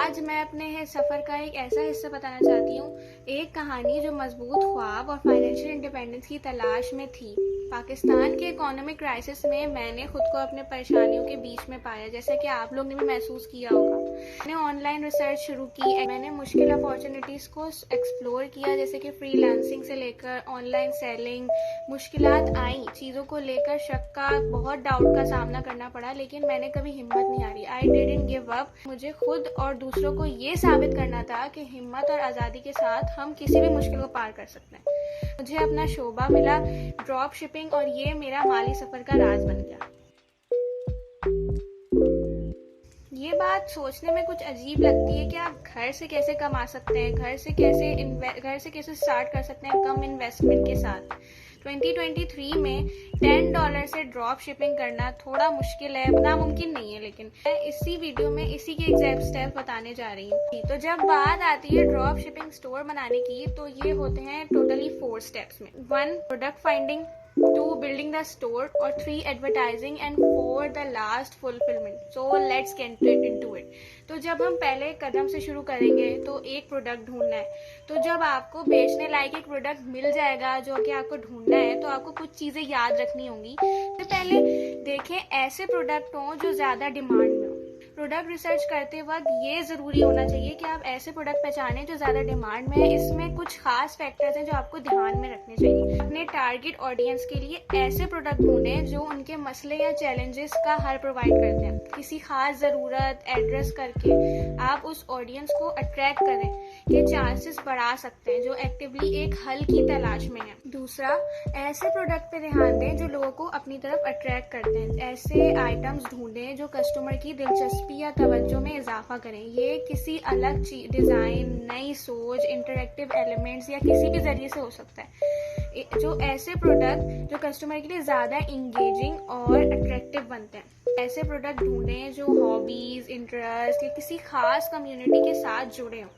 आज मैं अपने सफ़र का एक ऐसा हिस्सा बताना चाहती हूँ, एक कहानी जो मजबूत ख्वाब और फाइनेंशियल इंडिपेंडेंस की तलाश में थी। पाकिस्तान के इकोनॉमिक क्राइसिस में मैंने खुद को अपने परेशानियों के बीच में पाया, जैसा कि आप लोग ने भी महसूस किया होगा। मैंने ऑनलाइन रिसर्च शुरू की, मैंने मुश्किल अपॉर्चुनिटीज़ को एक्सप्लोर किया, जैसे कि फ्रीलांसिंग से लेकर ऑनलाइन सेलिंग। मुश्किलात आई, चीज़ों को लेकर शक का, बहुत डाउट का सामना करना पड़ा, लेकिन मैंने कभी हिम्मत नहीं हारी। I didn't give up. मुझे खुद और दूसरों को ये साबित करना था कि हिम्मत और आज़ादी के साथ हम किसी भी मुश्किल को पार कर सकते हैं। मुझे अपना शोबा मिला, ड्रॉप शिपिंग, और ये मेरा माली सफ़र का राज बन गया। ये बात सोचने में कुछ अजीब लगती है कि आप घर से कैसे कमा सकते हैं, घर से कैसे स्टार्ट कर सकते हैं कम इन्वेस्टमेंट के साथ। 2023 में $10 से ड्रॉप शिपिंग करना थोड़ा मुश्किल है, नामुमकिन नहीं है, लेकिन मैं इसी वीडियो में इसी के एग्जैक्ट स्टेप बताने जा रही हूँ। तो जब बात आती है ड्रॉप शिपिंग स्टोर बनाने की, तो ये होते हैं टोटली 4 स्टेप्स में। 1 product finding, 2 building the store, और 3 advertising, and 4 the last fulfillment. So let's get into it. तो जब हम पहले कदम से शुरू करेंगे तो एक प्रोडक्ट ढूंढना है। तो जब आपको बेचने लायक एक प्रोडक्ट मिल जाएगा जो कि आपको ढूंढना है, तो आपको कुछ चीज़ें याद रखनी होंगी। तो पहले देखें ऐसे प्रोडक्ट हों जो ज़्यादा डिमांड में हो। प्रोडक्ट रिसर्च करते वक्त ये ज़रूरी होना चाहिए कि आप ऐसे प्रोडक्ट पहचानें जो ज़्यादा डिमांड में है। इसमें कुछ खास फैक्टर्स हैं जो आपको ध्यान में रखने चाहिए। अपने टारगेट ऑडियंस के लिए ऐसे प्रोडक्ट ढूंढें जो उनके मसले या चैलेंजेस का हल प्रोवाइड करते हैं। किसी खास ज़रूरत एड्रेस करके आप उस ऑडियंस को अट्रैक्ट करें के चांसेस बढ़ा सकते हैं जो एक्टिवली एक हल की तलाश में है। दूसरा, ऐसे प्रोडक्ट पे ध्यान दें जो लोगों को अपनी तरफ अट्रैक्ट करते हैं। ऐसे आइटम्स ढूंढें जो कस्टमर की दिलचस्पी या तवज्जो में इजाफा करें। ये किसी अलग डिज़ाइन, नई सोच, इंटरैक्टिव एलिमेंट्स या किसी भी जरिए से हो सकता है। जो ऐसे प्रोडक्ट जो कस्टमर के लिए ज़्यादा इंगेजिंग और अट्रैक्टिव बनते हैं। ऐसे प्रोडक्ट ढूंढें जो हॉबीज़, इंटरेस्ट या किसी खास कम्युनिटी के साथ जुड़े हों,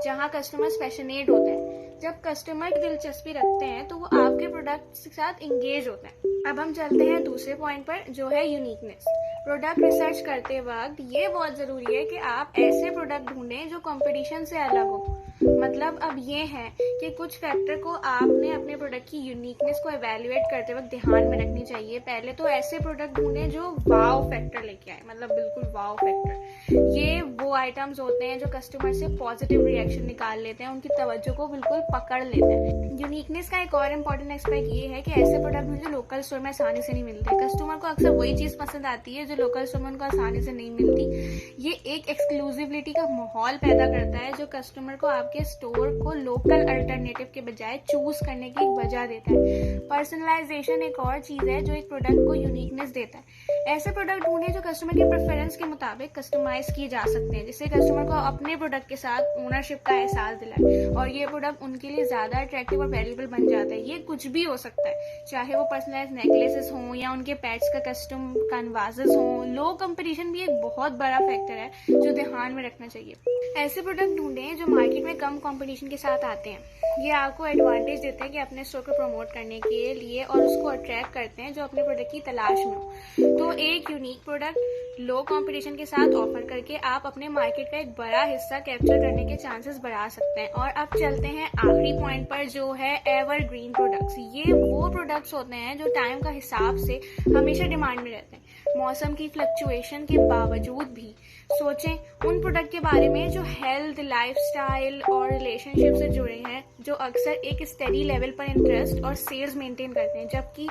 जहाँ कस्टमर्स पैशनेट होते हैं। जब कस्टमर दिलचस्पी रखते हैं तो वो आपके प्रोडक्ट के साथ इंगेज होते हैं। अब हम चलते हैं दूसरे पॉइंट पर, जो है यूनिकनेस। प्रोडक्ट रिसर्च करते वक्त ये बहुत ज़रूरी है कि आप ऐसे प्रोडक्ट ढूंढें जो कंपटीशन से अलग हो। मतलब अब ये है कि कुछ फैक्टर को आपने अपने प्रोडक्ट की यूनिकनेस को एवेल्युएट करते वक्त ध्यान में रखनी चाहिए। पहले तो ऐसे प्रोडक्ट ढूंढें जो वाव फैक्टर लेके आए, मतलब बिल्कुल वाव फैक्टर। ये वो आइटम्स होते हैं जो कस्टमर से पॉजिटिव रिएक्शन निकाल लेते हैं, उनकी तवज्जो को बिल्कुल पकड़ लेते हैं। यूनिकनेस का एक और इम्पॉर्टेंट एस्पेक्ट ये है कि ऐसे प्रोडक्ट जो लोकल स्टोर में आसानी से नहीं मिलते। कस्टमर को अक्सर वही चीज़ पसंद आती है जो लोकल स्टोर में उनको आसानी से नहीं मिलती। ये एक एक्सक्लूसिविटी का माहौल पैदा करता है जो कस्टमर को आपके स्टोर को लोकल अल्टरनेटिव के बजाय चूज करने की एक वजह देता है। पर्सनलाइजेशन एक और चीज़ है जो एक प्रोडक्ट को यूनिकनेस देता है। ऐसे प्रोडक्ट ढूंढें जो कस्टमर के प्रेफरेंस के मुताबिक कस्टमाइज किए जा सकते हैं, जिससे कस्टमर को अपने प्रोडक्ट के साथ ओनरशिप का एहसास दिलाए और ये प्रोडक्ट उनके लिए ज़्यादा अट्रैक्टिव और वैल्यूएबल बन जाता है। ये कुछ भी हो सकता है, चाहे वो पर्सनलाइज नेकलेसेस हों या उनके पेट्स का कस्टम कैनवासेस हों। लो कंपटीशन भी एक बहुत बड़ा फैक्टर है जो ध्यान में रखना चाहिए। ऐसे प्रोडक्ट ढूंढें जो मार्केट में कम कंपटीशन के साथ आते हैं। ये आपको एडवांटेज देते हैं कि अपने स्टोर को प्रमोट करने के लिए और उसको अट्रैक्ट करते हैं जो अपने प्रोडक्ट की तलाश में हो। तो एक यूनिक प्रोडक्ट लो कंपटीशन के साथ ऑफर करके आप अपने मार्केट का एक बड़ा हिस्सा कैप्चर करने के चांसेस बढ़ा सकते हैं। और अब चलते हैं आखिरी पॉइंट पर, जो है एवरग्रीन प्रोडक्ट्स। ये वो प्रोडक्ट्स होते हैं जो टाइम का हिसाब से हमेशा डिमांड में रहते हैं। मौसम की फ्लक्चुएशन के बावजूद भी सोचें उन प्रोडक्ट के बारे में जो हेल्थ, लाइफस्टाइल और रिलेशनशिप से जुड़े हैं, जो अक्सर एक स्टेडी लेवल पर इंटरेस्ट और सेल्स मेंटेन करते हैं, जबकि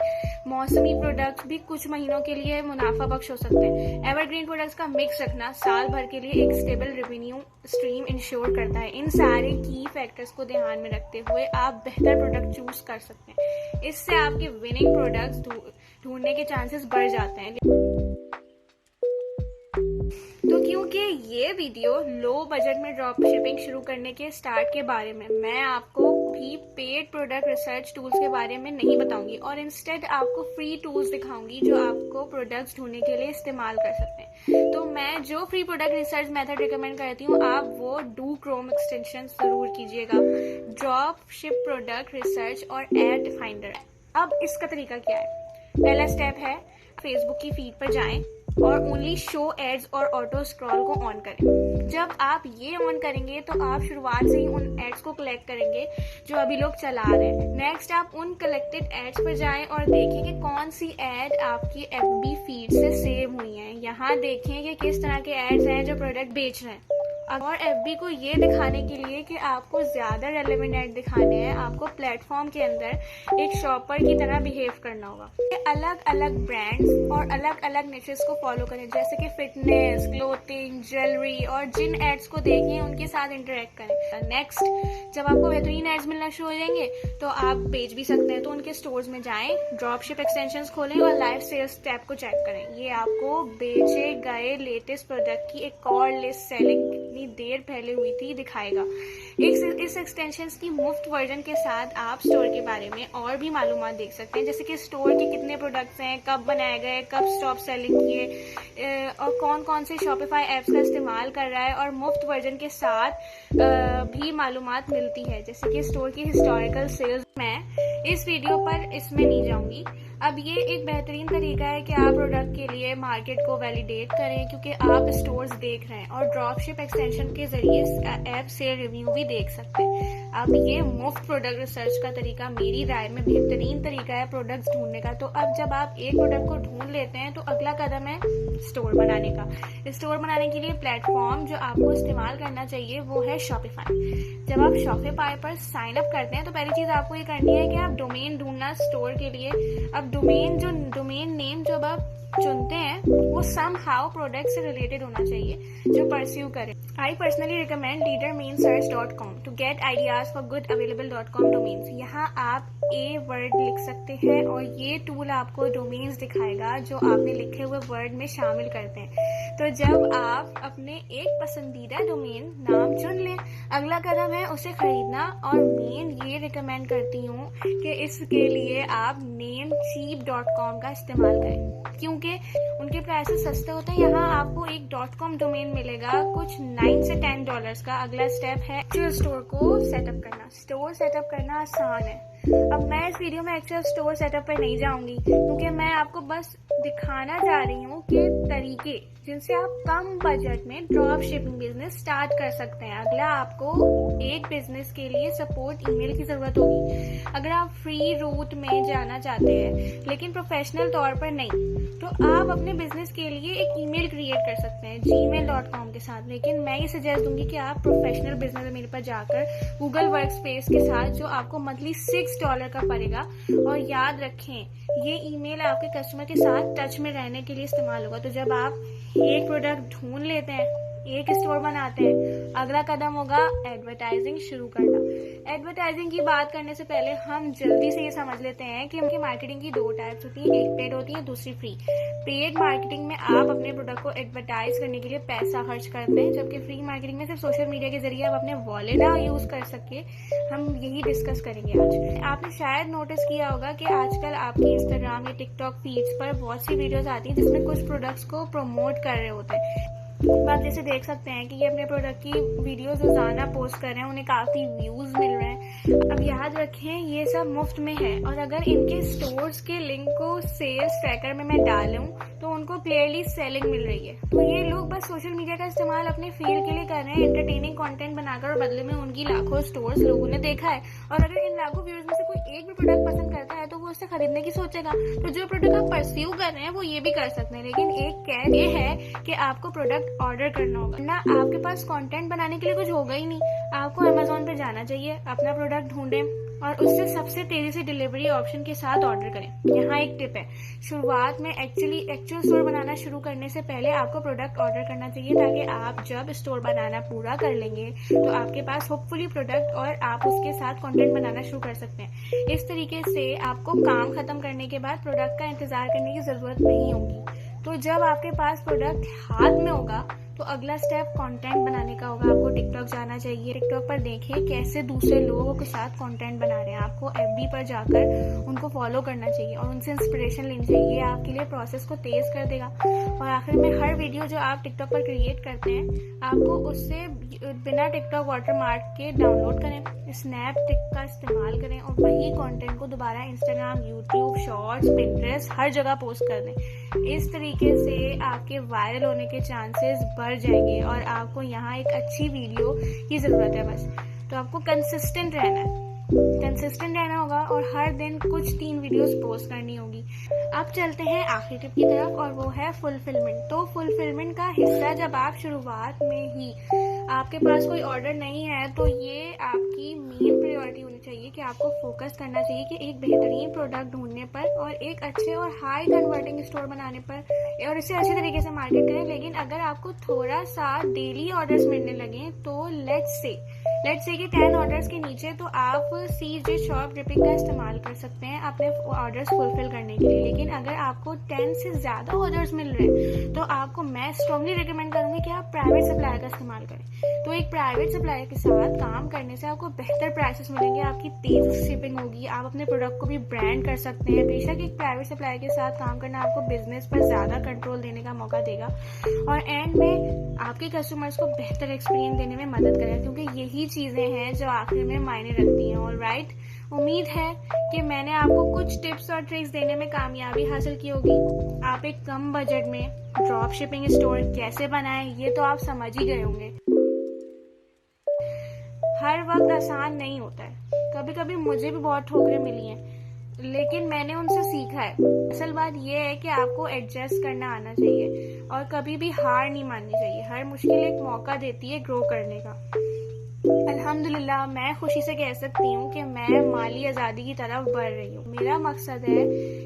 मौसमी प्रोडक्ट्स भी कुछ महीनों के लिए मुनाफा बख्श हो सकते हैं। एवरग्रीन प्रोडक्ट्स का मिक्स रखना साल भर के लिए एक स्टेबल रेवेन्यू स्ट्रीम इंश्योर करता है। इन सारे की फैक्टर्स को ध्यान में रखते हुए आप बेहतर प्रोडक्ट चूज कर सकते हैं। इससे आपके विनिंग प्रोडक्ट्स ढूंढने के चांसेस बढ़ जाते हैं। तो क्योंकि ये वीडियो लो बजट में ड्रॉप शिपिंग शुरू करने के स्टार्ट के बारे में, मैं आपको भी पेड प्रोडक्ट रिसर्च टूल्स के बारे में नहीं बताऊंगी और इंस्टेड आपको फ्री टूल्स दिखाऊंगी जो आपको प्रोडक्ट्स ढूंढने के लिए इस्तेमाल कर सकते हैं। तो मैं जो free product research method recommend करती हूँ, आप वो डू क्रोम एक्सटेंशन जरूर कीजिएगा, ड्रॉप शिप प्रोडक्ट रिसर्च और एड फाइंडर। अब इसका तरीका क्या है? पहला स्टेप है फेसबुक की फीड पर जाएं, और ओनली शो एड्स और ऑटो स्क्रॉल को ऑन करें। जब आप ये ऑन करेंगे तो आप शुरुआत से ही उन एड्स को कलेक्ट करेंगे जो अभी लोग चला रहे हैं। नेक्स्ट आप उन कलेक्टेड एड्स पर जाएं और देखें कि कौन सी एड आपकी एफबी फीड से सेव हुई है। यहाँ देखें कि किस तरह के एड्स हैं जो प्रोडक्ट बेच रहे हैं। और एफबी को ये दिखाने के लिए कि आपको ज़्यादा रेलेवेंट ऐड दिखाने हैं, आपको प्लेटफॉर्म के अंदर एक शॉपर की तरह बिहेव करना होगा। अलग अलग ब्रांड्स और अलग अलग निशेस को फॉलो करें, जैसे कि फिटनेस, क्लोथिंग, ज्वेलरी, और जिन एड्स को देखें उनके साथ इंटरेक्ट करें। नेक्स्ट, जब आपको बेहतरीन एड्स मिलना शुरू हो जाएंगे तो आप बेच भी सकते हैं, तो उनके स्टोर्स में जाएं, ड्रॉपशिप एक्सटेंशंस खोलें और लाइव सेल्स टैब को चेक करें। ये आपको बेचे गए लेटेस्ट प्रोडक्ट की एक और लिस्ट सेलिंग देर पहले हुई थी दिखाएगा। इस एक्सटेंशन की मुफ्त वर्जन के साथ आप स्टोर के बारे में और भी मालूमात देख सकते हैं, जैसे कि स्टोर के कितने प्रोडक्ट्स हैं, कब बनाए गए, कब स्टॉप सेलिंग किए, और कौन कौन से शॉपिफाई ऐप्स का इस्तेमाल कर रहा है। और मुफ्त वर्जन के साथ भी मालूमात मिलती है, जैसे कि स्टोर की हिस्टोरिकल सेल्स। मैं इस वीडियो पर इसमें नहीं जाऊंगी। अब ये एक बेहतरीन तरीका है कि आप प्रोडक्ट के लिए मार्केट को वैलिडेट करें, क्योंकि आप स्टोर्स देख रहे हैं और ड्रॉपशिप एक्सटेंशन के जरिए ऐप से रिव्यू भी देख सकते हैं। अब ये मुफ्त प्रोडक्ट रिसर्च का तरीका मेरी राय में बेहतरीन तरीका है प्रोडक्ट्स ढूंढने का। तो अब जब आप एक प्रोडक्ट को ढूंढ लेते हैं तो अगला कदम है स्टोर बनाने का। स्टोर बनाने के लिए प्लेटफॉर्म जो आपको इस्तेमाल करना चाहिए वो है शॉपिफाई। जब आप शॉपिफाई पर साइन अप करते हैं तो पहली चीज आपको ये करनी है कि आप डोमेन ढूंढना स्टोर के लिए। अब डोमेन नेम जब आप चुनते हैं वो somehow प्रोडक्ट से रिलेटेड होना चाहिए जो परस्यू करें। I personally recommend leadermainsearch.com to get ideas for good available.com domains। यहाँ आप ए वर्ड लिख सकते हैं और ये टूल आपको डोमेन्स दिखाएगा जो आपने लिखे हुए वर्ड में शामिल करते हैं। तो जब आप अपने एक पसंदीदा डोमेन नाम चुन लें, अगला कदम है उसे खरीदना। और मेन ये रिकमेंड करती हूँ कि इसके लिए आप namecheap.com का इस्तेमाल करें, क्योंकि उनके प्राइसेस सस्ते होते हैं। यहाँ आपको एक .com डोमेन मिलेगा कुछ $9 से $10 का। अगला स्टेप है एक्चुअल स्टोर को सेटअप करना। स्टोर सेटअप करना आसान है। अब मैं इस वीडियो में एक्चुअल स्टोर सेटअप पे नहीं जाऊंगी, क्योंकि मैं आपको बस दिखाना चाह रही हूँ कि तरीके जिनसे आप कम बजट में ड्रॉप शिपिंग बिजनेस स्टार्ट कर सकते हैं। अगला, आपको एक बिजनेस के लिए सपोर्ट ईमेल की जरूरत होगी। अगर आप फ्री रूट में जाना चाहते हैं लेकिन प्रोफेशनल तौर पर नहीं, तो आप अपने बिजनेस के लिए एक ईमेल क्रिएट कर सकते हैं gmail.com के साथ। लेकिन मैं ये सजेस्ट दूंगी कि आप प्रोफेशनल बिजनेस ईमेल पर जाकर गूगल वर्कस्पेस के साथ, जो आपको मंथली $6 का पड़ेगा। और याद रखें, ये ईमेल आपके कस्टमर के साथ टच में रहने के लिए इस्तेमाल होगा। तो जब आप एक प्रोडक्ट ढूंढ लेते हैं, एक स्टोर बनाते हैं, अगला कदम होगा एडवर्टाइजिंग शुरू करना। एडवर्टाइजिंग की बात करने से पहले हम जल्दी से ये समझ लेते हैं कि उनकी मार्केटिंग की 2 टाइप्स होती है, एक पेड होती है, दूसरी फ्री। पेड मार्केटिंग में आप अपने प्रोडक्ट को एडवर्टाइज करने के लिए पैसा खर्च करते हैं, जबकि फ्री मार्केटिंग में सिर्फ सोशल मीडिया के जरिए आप अपने वॉलेट यूज कर सके। हम यही डिस्कस करेंगे आज। आपने शायद नोटिस किया होगा कि आजकल आपकी इंस्टाग्राम या टिकटॉक फीड्स पर बहुत सी वीडियोस आती हैं जिसमें कुछ प्रोडक्ट्स को प्रमोट कर रहे होते हैं। आप जैसे देख सकते हैं कि ये अपने प्रोडक्ट की वीडियोस रोजाना पोस्ट कर रहे हैं, उन्हें काफी व्यूज मिल रहे हैं। अब याद रखें, ये सब मुफ्त में है, और अगर इनके स्टोर्स के लिंक को सेल्स ट्रैकर में मैं डालूं तो उनको क्लियरली सेलिंग मिल रही है। तो ये लोग बस सोशल मीडिया का इस्तेमाल अपने फील्ड के लिए कर रहे हैं, एंटरटेनिंग कंटेंट बनाकर, और बदले में उनकी लाखों स्टोर्स लोगों ने देखा है। और अगर इन लाखों व्यूअर्स में से कोई एक भी प्रोडक्ट पसंद करता है तो वो उससे खरीदने की सोचेगा। तो जो प्रोडक्ट आप परस्यू कर रहे हैं वो ये भी कर सकते हैं, लेकिन एक कैच ये है कि आपको प्रोडक्ट ऑर्डर करना होगा ना। आपके पास कंटेंट बनाने के लिए कुछ होगा ही नहीं। आपको Amazon पे जाना चाहिए, अपना प्रोडक्ट ढूंढें और उससे सबसे तेजी से डिलीवरी ऑप्शन के साथ ऑर्डर करें। यहाँ एक टिप है, शुरुआत में एक्चुअल स्टोर बनाना शुरू करने से पहले आपको प्रोडक्ट ऑर्डर करना चाहिए, ताकि आप जब स्टोर बनाना पूरा कर लेंगे तो आपके पास होपफुली प्रोडक्ट और आप उसके साथ कंटेंट बनाना शुरू कर सकते हैं। इस तरीके से आपको काम खत्म करने के बाद प्रोडक्ट का इंतजार करने की जरूरत नहीं होगी। तो जब आपके पास प्रोडक्ट हाथ में होगा तो अगला स्टेप कंटेंट बनाने का होगा। आपको टिकटॉक जाना चाहिए, टिकटॉक पर देखें कैसे दूसरे लोगों के साथ कंटेंट बना रहे हैं। आपको एफबी पर जाकर उनको फॉलो करना चाहिए और उनसे इंस्पिरेशन लेनी चाहिए। ये आपके लिए प्रोसेस को तेज कर देगा। और आखिर में, हर वीडियो जो आप टिकटॉक पर क्रिएट करते हैं, आपको उससे बिना टिकटॉक वाटरमार्क के डाउनलोड करें, स्नैपटिक का इस्तेमाल करें और वही कंटेंट को दोबारा इंस्टाग्राम, यूट्यूब, शॉर्ट्स, पिंटरेस्ट हर जगह पोस्ट कर दें। इस तरीके से आपके वायरल होने के चांसेस बढ़ जाएंगे और आपको यहाँ एक अच्छी वीडियो की ज़रूरत है बस। तो आपको कंसिस्टेंट रहना होगा और हर दिन कुछ 3 वीडियोस पोस्ट करनी होगी। अब चलते हैं आखिरी टिप की तरफ और वो है फुलफिलमेंट। तो फुलफिलमेंट का हिस्सा जब आप शुरुआत में ही आपके पास कोई ऑर्डर नहीं है तो ये आपकी मेन प्रायोरिटी होनी चाहिए कि आपको फोकस करना चाहिए कि एक बेहतरीन प्रोडक्ट ढूंढने पर और एक अच्छे और हाई कन्वर्टिंग स्टोर बनाने पर और इसे अच्छे तरीके से मार्केट करें। लेकिन अगर आपको थोड़ा सा डेली ऑर्डर्स मिलने लगे तो लेट्स से कि 10 ऑर्डर्स के नीचे तो आप CJ शॉप ड्रिपिंग का इस्तेमाल कर सकते हैं अपने ऑर्डर्स फुलफिल करने के लिए। लेकिन अगर आपको 10 से ज़्यादा ऑर्डर्स मिल रहे हैं तो आपको मैं स्ट्रांगली रिकमेंड करूंगी कि आप प्राइवेट सप्लायर का इस्तेमाल करें। तो एक प्राइवेट सप्लायर के साथ काम करने से आपको बेहतर प्राइसेस मिलेंगे, आपकी तेज शिपिंग होगी, आप अपने प्रोडक्ट को भी ब्रांड कर सकते हैं। बेशक एक प्राइवेट सप्लायर के साथ काम करना आपको बिजनेस पर ज़्यादा कंट्रोल देने का मौका देगा और एंड में आपके कस्टमर्स को बेहतर एक्सपीरियंस देने में मदद करेगा, क्योंकि यही चीज़ें हैं जो आखिर में मायने रखती हैं। ऑलराइट, उम्मीद है कि मैंने आपको कुछ टिप्स और ट्रिक्स देने में कामयाबी हासिल की होगी। आप एक कम बजट में ड्रॉप शिपिंग स्टोर कैसे बनाएं ये तो आप समझ ही गए होंगे। हर वक्त आसान नहीं होता है, कभी कभी मुझे भी बहुत ठोकरें मिली हैं, लेकिन मैंने उनसे सीखा है। असल बात यह है कि आपको एडजस्ट करना आना चाहिए और कभी भी हार नहीं माननी चाहिए। हर मुश्किल एक मौका देती है ग्रो करने का। अल्हम्दुलिल्लाह मैं खुशी से कह सकती हूँ कि मैं माली आज़ादी की तरफ बढ़ रही हूँ। मेरा मकसद है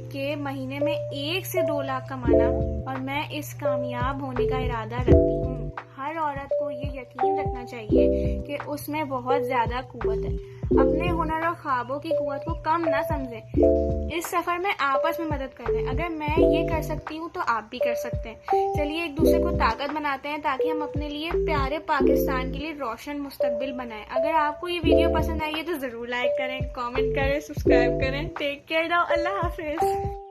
कि महीने में 1 से 2 लाख कमाना और मैं इस कामयाब होने का इरादा रखती हूँ। हर औरत को ये यकीन रखना चाहिए कि उसमें बहुत ज़्यादा कुव्वत है। अपने हुनर और ख्वाबों की कुव्वत को कम ना समझें। इस सफ़र में आपस में मदद करें। अगर मैं ये कर सकती हूँ तो आप भी कर सकते हैं। चलिए एक दूसरे को ताकत बनाते हैं ताकि हम अपने लिए प्यारे पाकिस्तान के लिए रोशन मुस्तकबिल बनाएं। अगर आपको ये वीडियो पसंद आई है तो ज़रूर लाइक करें, कमेंट करें, सब्सक्राइब करें। टेक केयर नाउ, अल्लाह हाफिज़।